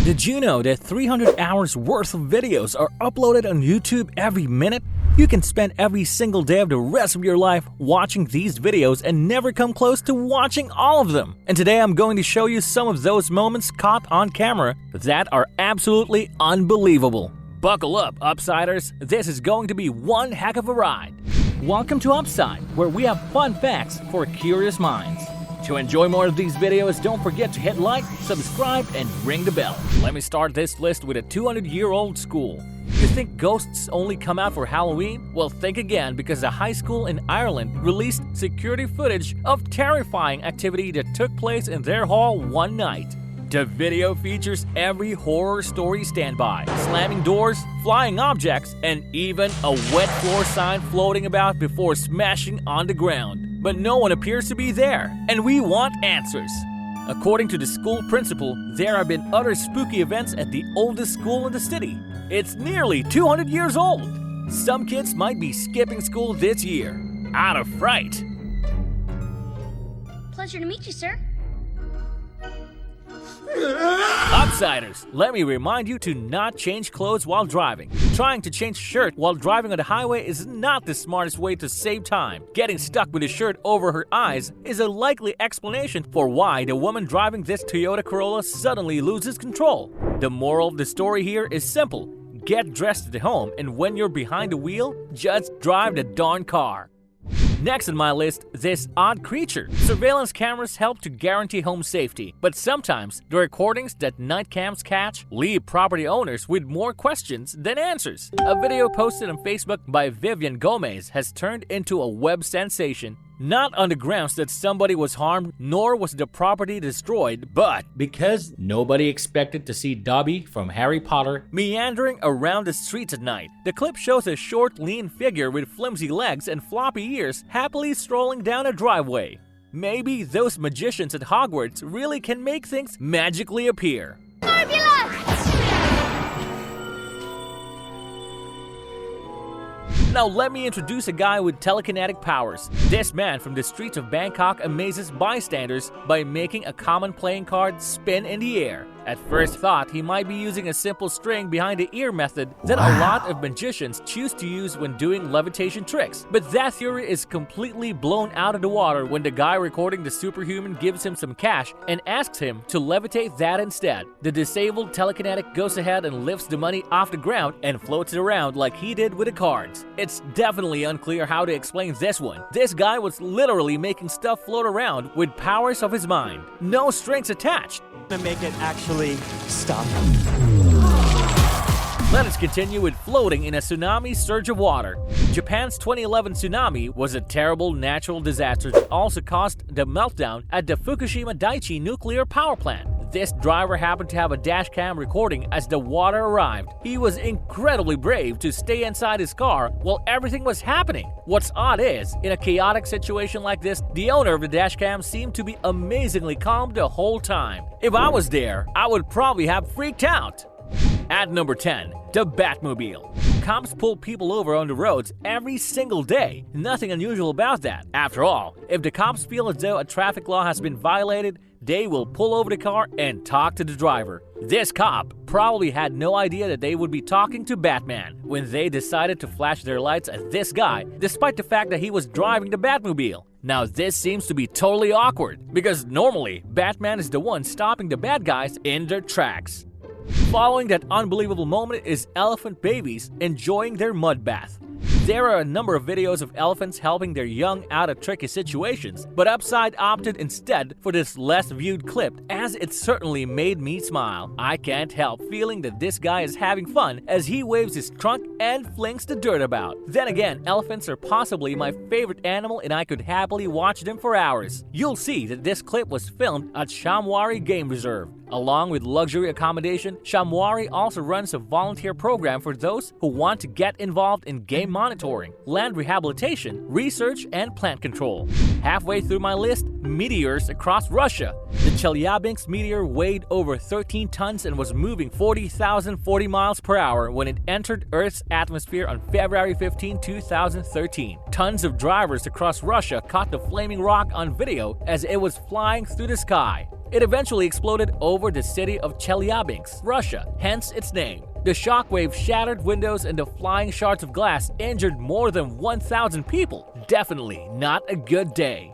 Did you know that 300 hours worth of videos are uploaded on YouTube every minute? You can spend every single day of the rest of your life watching these videos and never come close to watching all of them. And today I'm going to show you some of those moments caught on camera that are absolutely unbelievable. Buckle up, Upsiders. This is going to be one heck of a ride. Welcome to Upside, where we have fun facts for curious minds. To enjoy more of these videos, don't forget to hit like, subscribe, and ring the bell. Let me start this list with a 200-year-old school. You think ghosts only come out for Halloween? Well, think again, because a high school in Ireland released security footage of terrifying activity that took place in their hall one night. The video features every horror story standby, slamming doors, flying objects, and even a wet floor sign floating about before smashing on the ground. But no one appears to be there, and we want answers. According to the school principal, there have been other spooky events at the oldest school in the city. It's nearly 200 years old. Some kids might be skipping school this year, out of fright. Pleasure to meet you, sir. Upsiders, let me remind you to not change clothes while driving. Trying to change shirt while driving on the highway is not the smartest way to save time. Getting stuck with a shirt over her eyes is a likely explanation for why the woman driving this Toyota Corolla suddenly loses control. The moral of the story here is simple. Get dressed at home, and when you're behind the wheel, just drive the darn car. Next on my list, this odd creature. Surveillance cameras help to guarantee home safety, but sometimes the recordings that night cams catch leave property owners with more questions than answers. A video posted on Facebook by Vivian Gomez has turned into a web sensation. Not on the grounds that somebody was harmed, nor was the property destroyed, but because nobody expected to see Dobby from Harry Potter meandering around the streets at night. The clip shows a short, lean figure with flimsy legs and floppy ears happily strolling down a driveway. Maybe those magicians at Hogwarts really can make things magically appear. Now let me introduce a guy with telekinetic powers. This man from the streets of Bangkok amazes bystanders by making a common playing card spin in the air. At first thought, he might be using a simple string behind the ear method that a lot of magicians choose to use when doing levitation tricks. But that theory is completely blown out of the water when the guy recording the superhuman gives him some cash and asks him to levitate that instead. The disabled telekinetic goes ahead and lifts the money off the ground and floats it around like he did with the cards. It's definitely unclear how to explain this one. This guy was literally making stuff float around with powers of his mind. No strings attached. To make it actually stop. Let us continue with floating in a tsunami surge of water. Japan's 2011 tsunami was a terrible natural disaster that also caused the meltdown at the Fukushima Daiichi nuclear power plant. This driver happened to have a dashcam recording as the water arrived. He was incredibly brave to stay inside his car while everything was happening. What's odd is, in a chaotic situation like this, the owner of the dashcam seemed to be amazingly calm the whole time. If I was there, I would probably have freaked out. At number 10, the Batmobile. Cops pull people over on the roads every single day. Nothing unusual about that. After all, if the cops feel as though a traffic law has been violated, they will pull over the car and talk to the driver. This cop probably had no idea that they would be talking to Batman when they decided to flash their lights at this guy, despite the fact that he was driving the Batmobile. Now this seems to be totally awkward, because normally Batman is the one stopping the bad guys in their tracks. Following that unbelievable moment is elephant babies enjoying their mud bath. There are a number of videos of elephants helping their young out of tricky situations, but Upside opted instead for this less viewed clip, as it certainly made me smile. I can't help feeling that this guy is having fun as he waves his trunk and flings the dirt about. Then again, elephants are possibly my favorite animal and I could happily watch them for hours. You'll see that this clip was filmed at Shamwari Game Reserve. Along with luxury accommodation, Shamwari also runs a volunteer program for those who want to get involved in game monitoring, land rehabilitation, research, and plant control. Halfway through my list, meteors across Russia. The Chelyabinsk meteor weighed over 13 tons and was moving 40,040 miles per hour when it entered Earth's atmosphere on February 15, 2013. Tons of drivers across Russia caught the flaming rock on video as it was flying through the sky. It eventually exploded over the city of Chelyabinsk, Russia, hence its name. The shockwave shattered windows and the flying shards of glass injured more than 1,000 people. Definitely not a good day.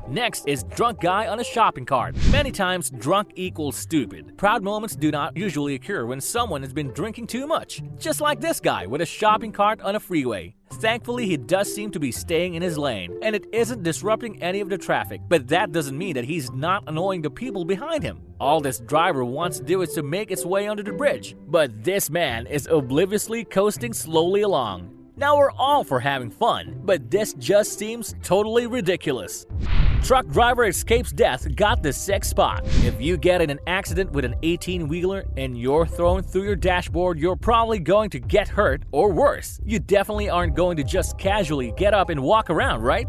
Next is drunk guy on a shopping cart. Many times, drunk equals stupid. Proud moments do not usually occur when someone has been drinking too much. Just like this guy with a shopping cart on a freeway. Thankfully, he does seem to be staying in his lane, and it isn't disrupting any of the traffic, but that doesn't mean that he's not annoying the people behind him. All this driver wants to do is to make its way under the bridge, but this man is obliviously coasting slowly along. Now we're all for having fun, but this just seems totally ridiculous. Truck driver escapes death got the sixth spot. If you get in an accident with an 18-wheeler and you're thrown through your dashboard, you're probably going to get hurt or worse. You definitely aren't going to just casually get up and walk around, right?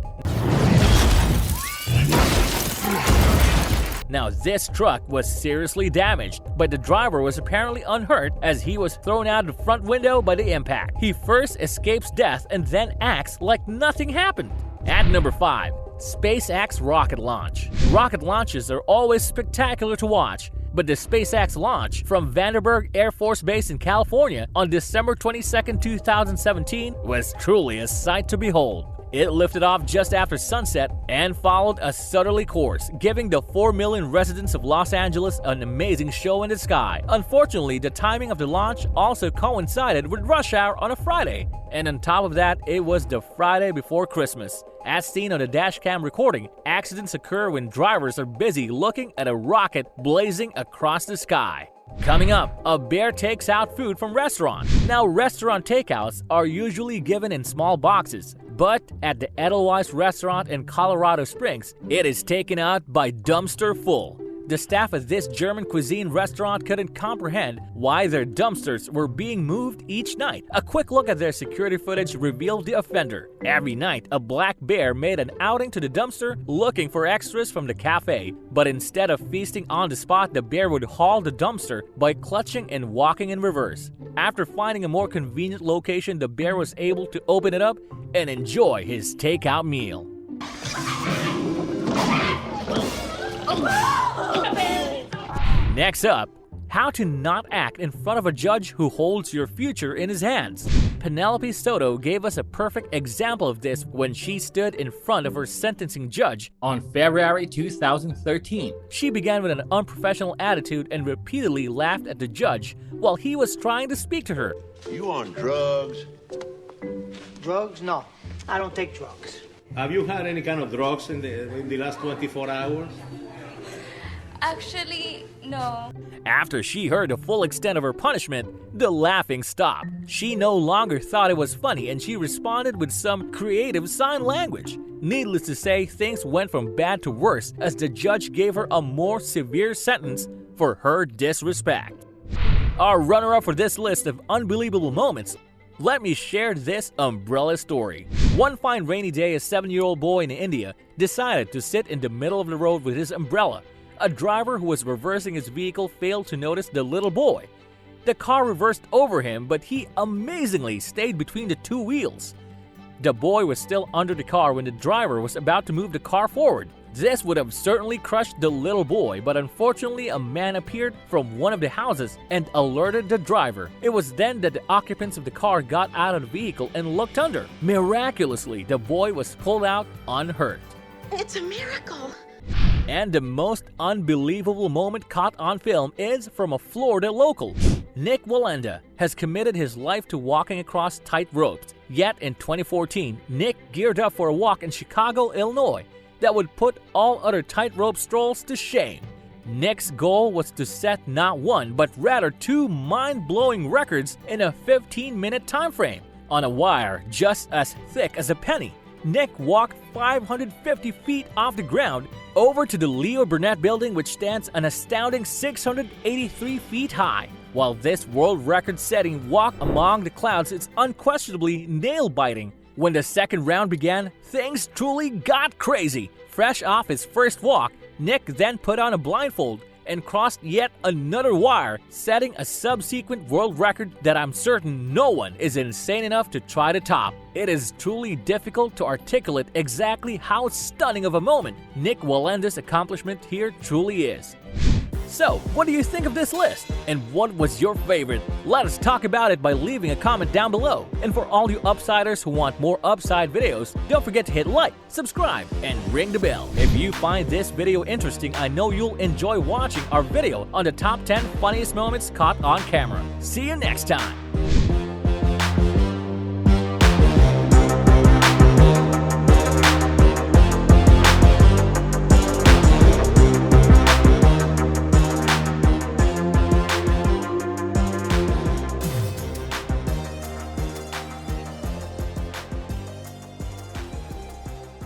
Now this truck was seriously damaged, but the driver was apparently unhurt as he was thrown out the front window by the impact. He first escapes death and then acts like nothing happened. At number 5. SpaceX rocket launch. Rocket launches are always spectacular to watch, but the SpaceX launch from Vandenberg Air Force Base in California on December 22, 2017 was truly a sight to behold. It lifted off just after sunset and followed a southerly course, giving the 4 million residents of Los Angeles an amazing show in the sky. Unfortunately, the timing of the launch also coincided with rush hour on a Friday, and on top of that, it was the Friday before Christmas. As seen on the dashcam recording, accidents occur when drivers are busy looking at a rocket blazing across the sky. Coming up, a bear takes out food from restaurant. Now, restaurant takeouts are usually given in small boxes, but at the Edelweiss restaurant in Colorado Springs, it is taken out by dumpster full. The staff at this German cuisine restaurant couldn't comprehend why their dumpsters were being moved each night. A quick look at their security footage revealed the offender. Every night, a black bear made an outing to the dumpster looking for extras from the cafe. But instead of feasting on the spot, the bear would haul the dumpster by clutching and walking in reverse. After finding a more convenient location, the bear was able to open it up and enjoy his takeout meal. Next up, how to not act in front of a judge who holds your future in his hands. Penelope Soto gave us a perfect example of this when she stood in front of her sentencing judge on February 2013. She began with an unprofessional attitude and repeatedly laughed at the judge while he was trying to speak to her. You on drugs? Drugs? No, I don't take drugs. Have you had any kind of drugs in the last 24 hours? Actually, no. After she heard the full extent of her punishment, the laughing stopped. She no longer thought it was funny and she responded with some creative sign language. Needless to say, things went from bad to worse as the judge gave her a more severe sentence for her disrespect. Our runner-up for this list of unbelievable moments, let me share this umbrella story. One fine rainy day, a 7-year-old boy in India decided to sit in the middle of the road with his umbrella. A driver who was reversing his vehicle failed to notice the little boy. The car reversed over him, but he amazingly stayed between the two wheels. The boy was still under the car when the driver was about to move the car forward. This would have certainly crushed the little boy, but unfortunately a man appeared from one of the houses and alerted the driver. It was then that the occupants of the car got out of the vehicle and looked under. Miraculously, the boy was pulled out unhurt. It's a miracle. And the most unbelievable moment caught on film is from a Florida local. Nick Walenda has committed his life to walking across tight ropes. Yet in 2014, Nick geared up for a walk in Chicago, Illinois that would put all other tightrope strolls to shame. Nick's goal was to set not one, but rather 2 mind-blowing records in a 15-minute time frame on a wire just as thick as a penny. Nick walked 550 feet off the ground over to the Leo Burnett building, which stands an astounding 683 feet high. While this world record-setting walk among the clouds is unquestionably nail-biting, when the second round began, things truly got crazy. Fresh off his first walk, Nick then put on a blindfold and crossed yet another wire, setting a subsequent world record that I'm certain no one is insane enough to try to top. It is truly difficult to articulate exactly how stunning of a moment Nick Walenda's accomplishment here truly is. So, what do you think of this list? And what was your favorite? Let us talk about it by leaving a comment down below. And for all you Upsiders who want more Upside videos, don't forget to hit like, subscribe, and ring the bell. If you find this video interesting, I know you'll enjoy watching our video on the top 10 funniest moments caught on camera. See you next time!